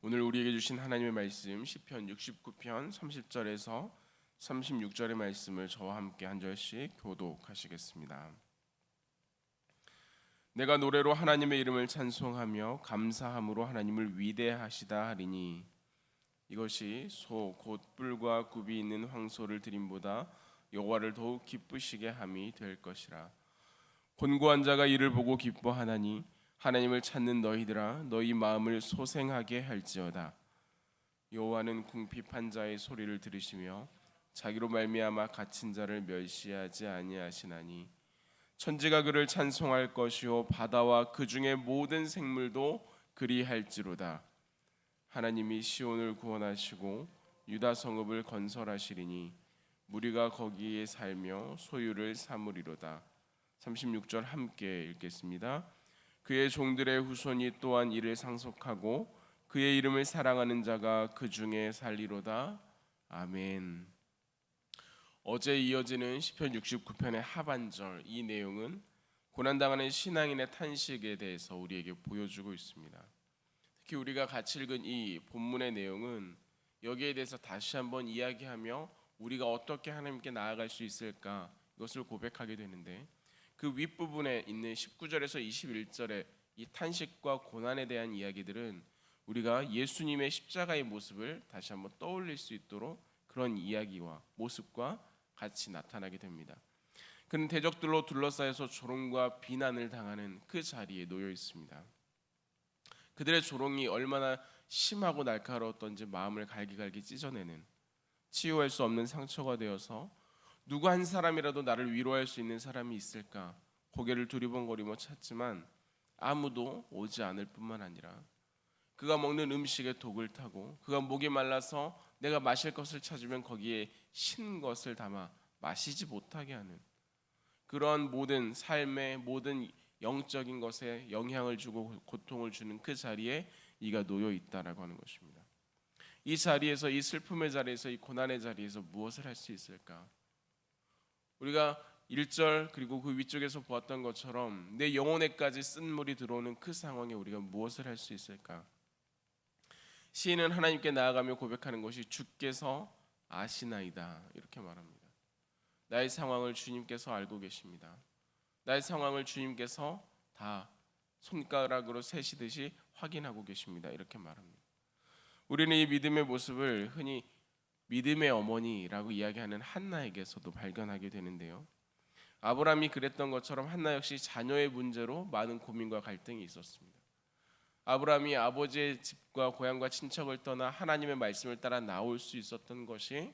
오늘 우리에게 주신 하나님의 말씀 시편 69편 30절에서 36절의 말씀을 저와 함께 한 절씩 교독하시겠습니다. 내가 노래로 하나님의 이름을 찬송하며 감사함으로 하나님을 위대하시다 하리니 이것이 소 곧 뿔과 굽이 있는 황소를 드림보다 여호와를 더욱 기쁘시게 함이 될 것이라. 곤고한 자가 이를 보고 기뻐하나니 하나님을 찾는 너희들아 너희 마음을 소생하게 할지어다. 여호와는 궁핍한 자의 소리를 들으시며 자기로 말미암아 갇힌 자를 멸시하지 아니하시나니 천지가 그를 찬송할 것이요 바다와 그 중에 모든 생물도 그리할지로다. 하나님이 시온을 구원하시고 유다 성읍을 건설하시리니 무리가 거기에 살며 소유를 삼으리로다. 36절 함께 읽겠습니다. 그의 종들의 후손이 또한 이를 상속하고 그의 이름을 사랑하는 자가 그 중에 살리로다. 아멘. 어제 이어지는 시편 69편의 하반절, 이 내용은 고난당하는 신앙인의 탄식에 대해서 우리에게 보여주고 있습니다. 특히 우리가 같이 읽은 이 본문의 내용은 여기에 대해서 다시 한번 이야기하며 우리가 어떻게 하나님께 나아갈 수 있을까, 이것을 고백하게 되는데, 그 윗부분에 있는 19절에서 21절의 이 탄식과 고난에 대한 이야기들은 우리가 예수님의 십자가의 모습을 다시 한번 떠올릴 수 있도록 그런 이야기와 모습과 같이 나타나게 됩니다. 그는 대적들로 둘러싸여서 조롱과 비난을 당하는 그 자리에 놓여 있습니다. 그들의 조롱이 얼마나 심하고 날카로웠던지 마음을 갈기갈기 찢어내는, 치유할 수 없는 상처가 되어서 누구 한 사람이라도 나를 위로할 수 있는 사람이 있을까 고개를 두리번거리며 찾지만 아무도 오지 않을 뿐만 아니라 그가 먹는 음식에 독을 타고 그가 목이 말라서 내가 마실 것을 찾으면 거기에 신 것을 담아 마시지 못하게 하는, 그런 모든 삶의 모든 영적인 것에 영향을 주고 고통을 주는 그 자리에 이가 놓여 있다라고 하는 것입니다. 이 자리에서, 이 슬픔의 자리에서, 이 고난의 자리에서 무엇을 할 수 있을까? 우리가 1절 그리고 그 위쪽에서 보았던 것처럼 내 영혼에까지 쓴물이 들어오는 그 상황에 우리가 무엇을 할 수 있을까? 시인은 하나님께 나아가며 고백하는 것이 주께서 아시나이다, 이렇게 말합니다. 나의 상황을 주님께서 알고 계십니다. 나의 상황을 주님께서 다 손가락으로 세시듯이 확인하고 계십니다, 이렇게 말합니다. 우리는 이 믿음의 모습을 흔히 믿음의 어머니라고 이야기하는 한나에게서도 발견하게 되는데요. 아브라함이 그랬던 것처럼 한나 역시 자녀의 문제로 많은 고민과 갈등이 있었습니다. 아브라함이 아버지의 집과 고향과 친척을 떠나 하나님의 말씀을 따라 나올 수 있었던 것이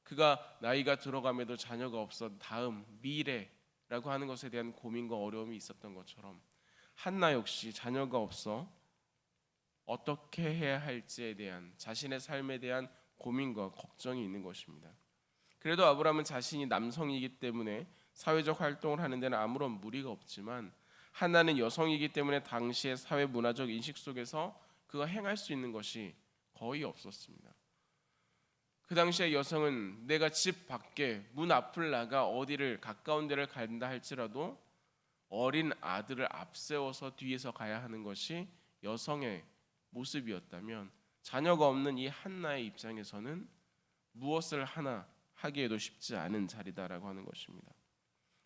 그가 나이가 들어감에도 자녀가 없어 다음 미래라고 하는 것에 대한 고민과 어려움이 있었던 것처럼 한나 역시 자녀가 없어 어떻게 해야 할지에 대한 자신의 삶에 대한 고민과 걱정이 있는 것입니다. 그래도 아브라함은 자신이 남성이기 때문에 사회적 활동을 하는 데는 아무런 무리가 없지만 한나는 여성이기 때문에 당시의 사회 문화적 인식 속에서 그가 행할 수 있는 것이 거의 없었습니다. 그 당시의 여성은 내가 집 밖에 문 앞을 나가 어디를 가까운 데를 간다 할지라도 어린 아들을 앞세워서 뒤에서 가야 하는 것이 여성의 모습이었다면, 자녀가 없는 이 한나의 입장에서는 무엇을 하나 하기에도 쉽지 않은 자리다라고 하는 것입니다.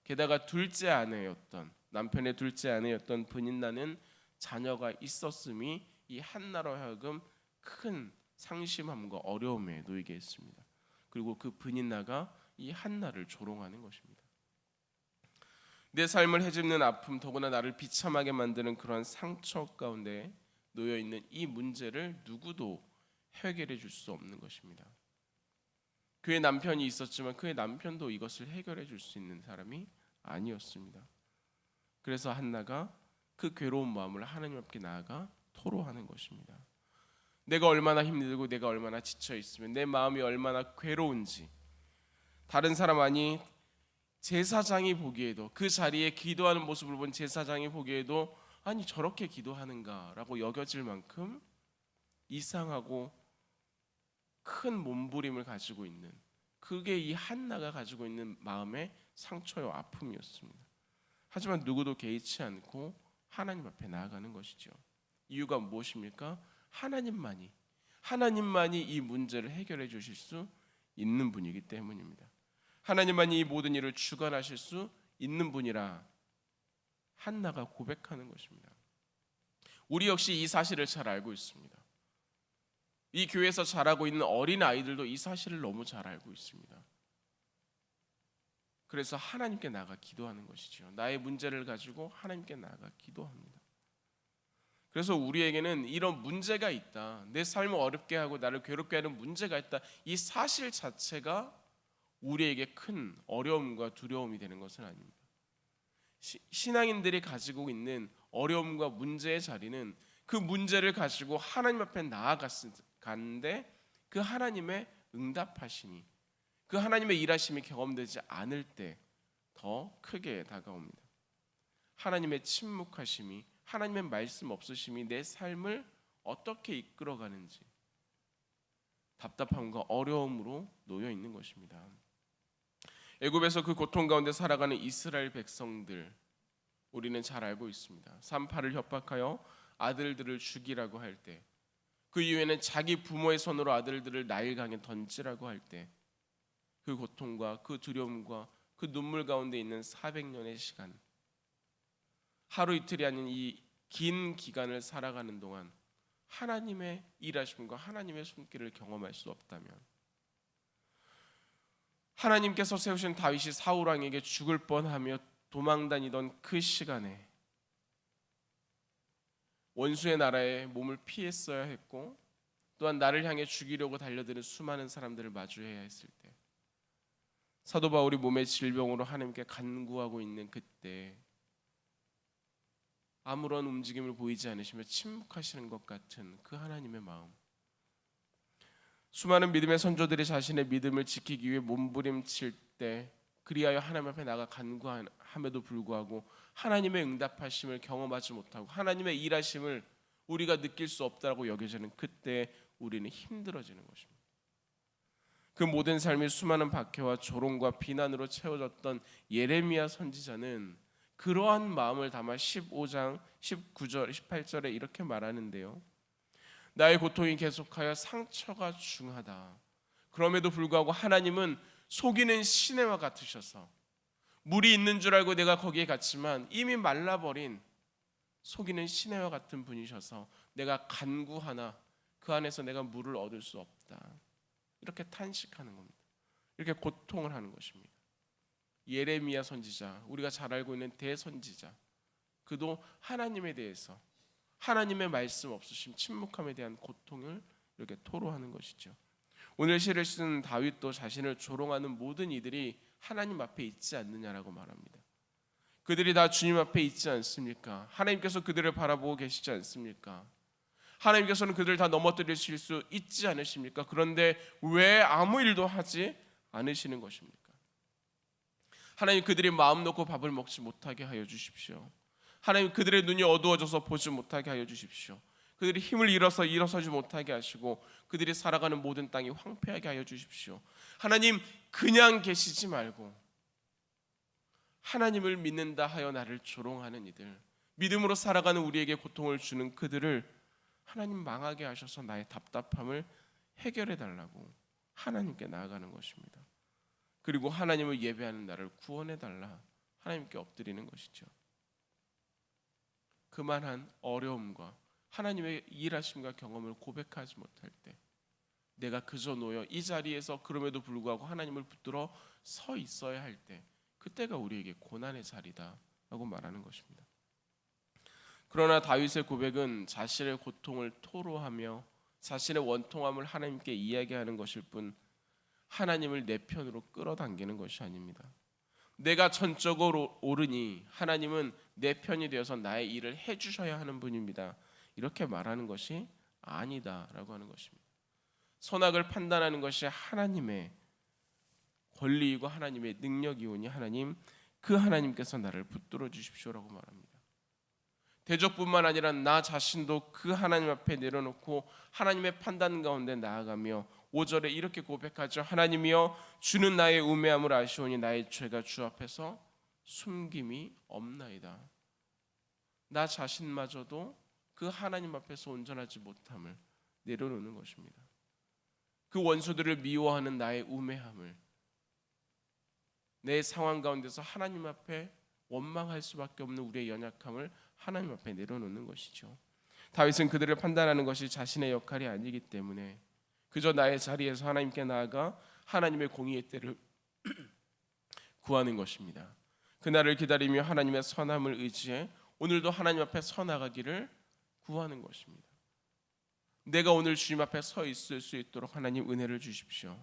게다가 둘째 아내였던, 남편의 둘째 아내였던 브닌나는 자녀가 있었음이 이 한나로 하여금 큰 상심함과 어려움에 놓이게 했습니다. 그리고 그 브닌나가 이 한나를 조롱하는 것입니다. 내 삶을 헤집는 아픔, 더구나 나를 비참하게 만드는 그러한 상처 가운데 놓여 있는 이 문제를 누구도 해결해 줄 수 없는 것입니다. 그의 남편이 있었지만 그의 남편도 이것을 해결해 줄 수 있는 사람이 아니었습니다. 그래서 한나가 그 괴로운 마음을 하나님 앞에 나아가 토로하는 것입니다. 내가 얼마나 힘들고 내가 얼마나 지쳐 있으면 내 마음이 얼마나 괴로운지, 다른 사람 아니 제사장이 보기에도, 그 자리에 기도하는 모습을 본 제사장이 보기에도 아니 저렇게 기도하는가라고 여겨질 만큼 이상하고 큰 몸부림을 가지고 있는, 그게 이 한나가 가지고 있는 마음의 상처와 아픔이었습니다. 하지만 누구도 개의치 않고 하나님 앞에 나아가는 것이죠. 이유가 무엇입니까? 하나님만이 이 문제를 해결해 주실 수 있는 분이기 때문입니다. 하나님만이 이 모든 일을 주관하실 수 있는 분이라 한나가 고백하는 것입니다. 우리 역시 이 사실을 잘 알고 있습니다. 이 교회에서 자라고 있는 어린 아이들도 이 사실을 너무 잘 알고 있습니다. 그래서 하나님께 나아가 기도하는 것이죠. 나의 문제를 가지고 하나님께 나아가 기도합니다. 그래서 우리에게는 이런 문제가 있다, 내 삶을 어렵게 하고 나를 괴롭게 하는 문제가 있다, 이 사실 자체가 우리에게 큰 어려움과 두려움이 되는 것은 아닙니다. 신앙인들이 가지고 있는 어려움과 문제의 자리는 그 문제를 가지고 하나님 앞에 나아갔는데 그 하나님의 응답하심이, 그 하나님의 일하심이 경험되지 않을 때 더 크게 다가옵니다. 하나님의 침묵하심이, 하나님의 말씀 없으심이 내 삶을 어떻게 이끌어가는지 답답함과 어려움으로 놓여 있는 것입니다. 애굽에서 그 고통 가운데 살아가는 이스라엘 백성들, 우리는 잘 알고 있습니다. 산파를 협박하여 아들들을 죽이라고 할 때, 그 이후에는 자기 부모의 손으로 아들들을 나일강에 던지라고 할 때, 그 고통과 그 두려움과 그 눈물 가운데 있는 400년의 시간, 하루 이틀이 아닌 이 긴 기간을 살아가는 동안 하나님의 일하심과 하나님의 손길을 경험할 수 없다면, 하나님께서 세우신 다윗이 사울 왕에게 죽을 뻔하며 도망다니던 그 시간에 원수의 나라에 몸을 피했어야 했고, 또한 나를 향해 죽이려고 달려드는 수많은 사람들을 마주해야 했을 때, 사도 바울이 몸의 질병으로 하나님께 간구하고 있는 그때 아무런 움직임을 보이지 않으시며 침묵하시는 것 같은 그 하나님의 마음, 수많은 믿음의 선조들이 자신의 믿음을 지키기 위해 몸부림칠 때, 그리하여 하나님 앞에 나가 간구함에도 불구하고 하나님의 응답하심을 경험하지 못하고 하나님의 일하심을 우리가 느낄 수 없다고 여겨지는 그때 우리는 힘들어지는 것입니다. 그 모든 삶이 수많은 박해와 조롱과 비난으로 채워졌던 예레미야 선지자는 그러한 마음을 담아 15장 19절 18절에 이렇게 말하는데요, 나의 고통이 계속하여 상처가 중하다. 그럼에도 불구하고 하나님은 속이는 시내와 같으셔서, 물이 있는 줄 알고 내가 거기에 갔지만 이미 말라버린 속이는 시내와 같은 분이셔서 내가 간구하나 그 안에서 내가 물을 얻을 수 없다. 이렇게 탄식하는 겁니다. 이렇게 고통을 하는 것입니다. 예레미야 선지자, 우리가 잘 알고 있는 대선지자, 그도 하나님에 대해서, 하나님의 말씀 없으심, 침묵함에 대한 고통을 이렇게 토로하는 것이죠. 오늘 시를 쓴 다윗도 자신을 조롱하는 모든 이들이 하나님 앞에 있지 않느냐라고 말합니다. 그들이 다 주님 앞에 있지 않습니까? 하나님께서 그들을 바라보고 계시지 않습니까? 하나님께서는 그들을 다 넘어뜨리실 수 있지 않으십니까? 그런데 왜 아무 일도 하지 않으시는 것입니까? 하나님, 그들이 마음 놓고 밥을 먹지 못하게 하여 주십시오. 하나님, 그들의 눈이 어두워져서 보지 못하게 하여 주십시오. 그들이 힘을 잃어서 일어서지 못하게 하시고 그들이 살아가는 모든 땅이 황폐하게 하여 주십시오. 하나님, 그냥 계시지 말고 하나님을 믿는다 하여 나를 조롱하는 이들, 믿음으로 살아가는 우리에게 고통을 주는 그들을 하나님 망하게 하셔서 나의 답답함을 해결해 달라고 하나님께 나아가는 것입니다. 그리고 하나님을 예배하는 나를 구원해 달라 하나님께 엎드리는 것이죠. 그만한 어려움과 하나님의 일하심과 경험을 고백하지 못할 때, 내가 그저 놓여 이 자리에서 그럼에도 불구하고 하나님을 붙들어 서 있어야 할 때, 그때가 우리에게 고난의 자리다라고 말하는 것입니다. 그러나 다윗의 고백은 자신의 고통을 토로하며 자신의 원통함을 하나님께 이야기하는 것일 뿐 하나님을 내 편으로 끌어당기는 것이 아닙니다. 내가 전적으로 옳으니 하나님은 내 편이 되어서 나의 일을 해주셔야 하는 분입니다. 이렇게 말하는 것이 아니다라고 하는 것입니다. 선악을 판단하는 것이 하나님의 권리이고 하나님의 능력이오니 하나님, 그 하나님께서 나를 붙들어 주십시오라고 말합니다. 대적뿐만 아니라 나 자신도 그 하나님 앞에 내려놓고 하나님의 판단 가운데 나아가며 5절에 이렇게 고백하죠. 하나님이여, 주는 나의 우매함을 아시오니 나의 죄가 주 앞에서 숨김이 없나이다. 나 자신마저도 그 하나님 앞에서 온전하지 못함을, 내려놓는 것입니다. 그 원수들을 미워하는 나의 우매함을, 내 상황 가운데서 하나님 앞에 원망할 수밖에 없는 우리의 연약함을 하나님 앞에 내려놓는 것이죠. 다윗은 그들을 판단하는 것이 자신의 역할이 아니기 때문에 그저 나의 자리에서 하나님께 나아가 하나님의 공의의 때를 구하는 것입니다. 그날을 기다리며 하나님의 선함을 의지해 오늘도 하나님 앞에 서 나가기를 구하는 것입니다. 내가 오늘 주님 앞에 서 있을 수 있도록 하나님 은혜를 주십시오.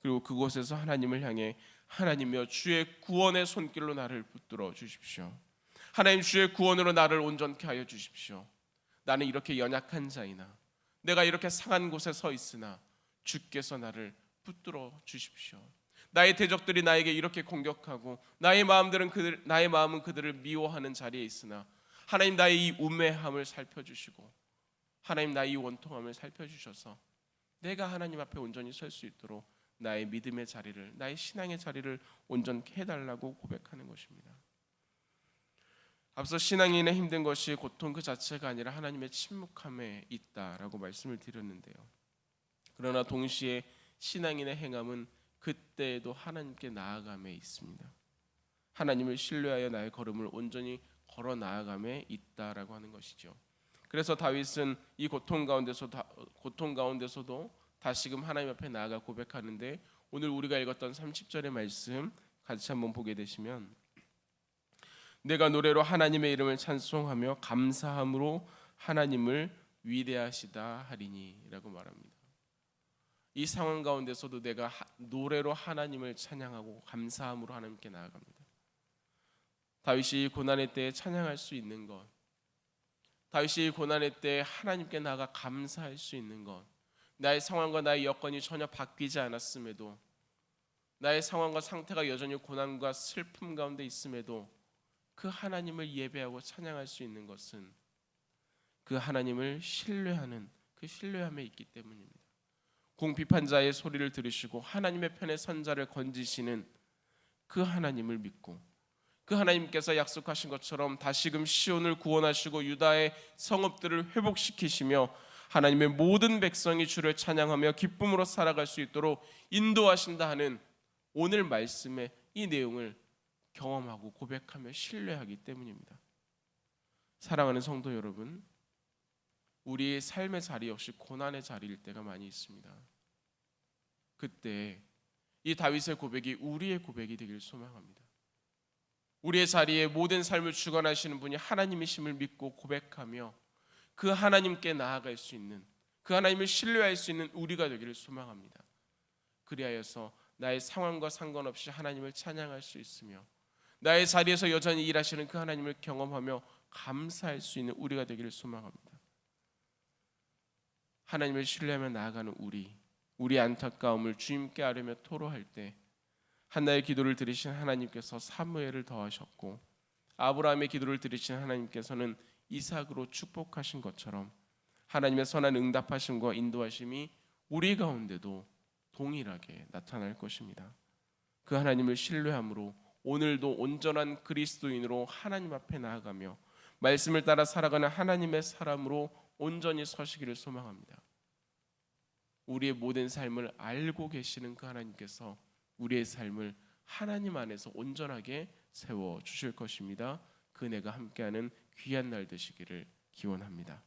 그리고 그곳에서 하나님을 향해 하나님이여 주의 구원의 손길로 나를 붙들어 주십시오. 하나님 주의 구원으로 나를 온전케 하여 주십시오. 나는 이렇게 연약한 자이나 내가 이렇게 상한 곳에 서 있으나 주께서 나를 붙들어 주십시오. 나의 대적들이 나에게 이렇게 공격하고 나의 마음은 그들을 미워하는 자리에 있으나 하나님 나의 이 우매함을 살펴주시고 하나님 나의 이 원통함을 살펴주셔서 내가 하나님 앞에 온전히 설 수 있도록 나의 믿음의 자리를, 나의 신앙의 자리를 온전케 해달라고 고백하는 것입니다. 앞서 신앙인의 힘든 것이 고통 그 자체가 아니라 하나님의 침묵함에 있다라고 말씀을 드렸는데요. 그러나 동시에 신앙인의 행함은 그때에도 하나님께 나아감에 있습니다. 하나님을 신뢰하여 나의 걸음을 온전히 걸어 나아감에 있다라고 하는 것이죠. 그래서 다윗은 이 고통 가운데서도 다시금 하나님 앞에 나아가 고백하는데, 오늘 우리가 읽었던 30절의 말씀 같이 한번 보게 되시면, 내가 노래로 하나님의 이름을 찬송하며 감사함으로 하나님을 위대하시다 하리니 라고 말합니다. 이 상황 가운데서도 내가 노래로 하나님을 찬양하고 감사함으로 하나님께 나아갑니다. 다윗이 고난의 때에 찬양할 수 있는 것, 다윗이 고난의 때에 하나님께 나아가 감사할 수 있는 것, 나의 상황과 나의 여건이 전혀 바뀌지 않았음에도, 나의 상황과 상태가 여전히 고난과 슬픔 가운데 있음에도 그 하나님을 예배하고 찬양할 수 있는 것은 그 하나님을 신뢰하는 그 신뢰함에 있기 때문입니다. 궁비판자의 소리를 들으시고 하나님의 편에 선 자를 건지시는 그 하나님을 믿고, 그 하나님께서 약속하신 것처럼 다시금 시온을 구원하시고 유다의 성읍들을 회복시키시며 하나님의 모든 백성이 주를 찬양하며 기쁨으로 살아갈 수 있도록 인도하신다 하는 오늘 말씀의 이 내용을 경험하고 고백하며 신뢰하기 때문입니다. 사랑하는 성도 여러분, 우리의 삶의 자리 역시 고난의 자리일 때가 많이 있습니다. 그때 이 다윗의 고백이 우리의 고백이 되길 소망합니다. 우리의 자리에 모든 삶을 주관하시는 분이 하나님이심을 믿고 고백하며 그 하나님께 나아갈 수 있는, 그 하나님을 신뢰할 수 있는 우리가 되기를 소망합니다. 그리하여서 나의 상황과 상관없이 하나님을 찬양할 수 있으며 나의 자리에서 여전히 일하시는 그 하나님을 경험하며 감사할 수 있는 우리가 되기를 소망합니다. 하나님을 신뢰하며 나아가는 우리 안타까움을 주님께 아뢰며 토로할 때 한나의 기도를 들으신 하나님께서 사무엘을 더하셨고, 아브라함의 기도를 들으신 하나님께서는 이삭으로 축복하신 것처럼 하나님의 선한 응답하심과 인도하심이 우리 가운데도 동일하게 나타날 것입니다. 그 하나님을 신뢰함으로 오늘도 온전한 그리스도인으로 하나님 앞에 나아가며 말씀을 따라 살아가는 하나님의 사람으로 온전히 서시기를 소망합니다. 우리의 모든 삶을 알고 계시는 그 하나님께서 우리의 삶을 하나님 안에서 온전하게 세워주실 것입니다. 그 은혜가 함께하는 귀한 날 되시기를 기원합니다.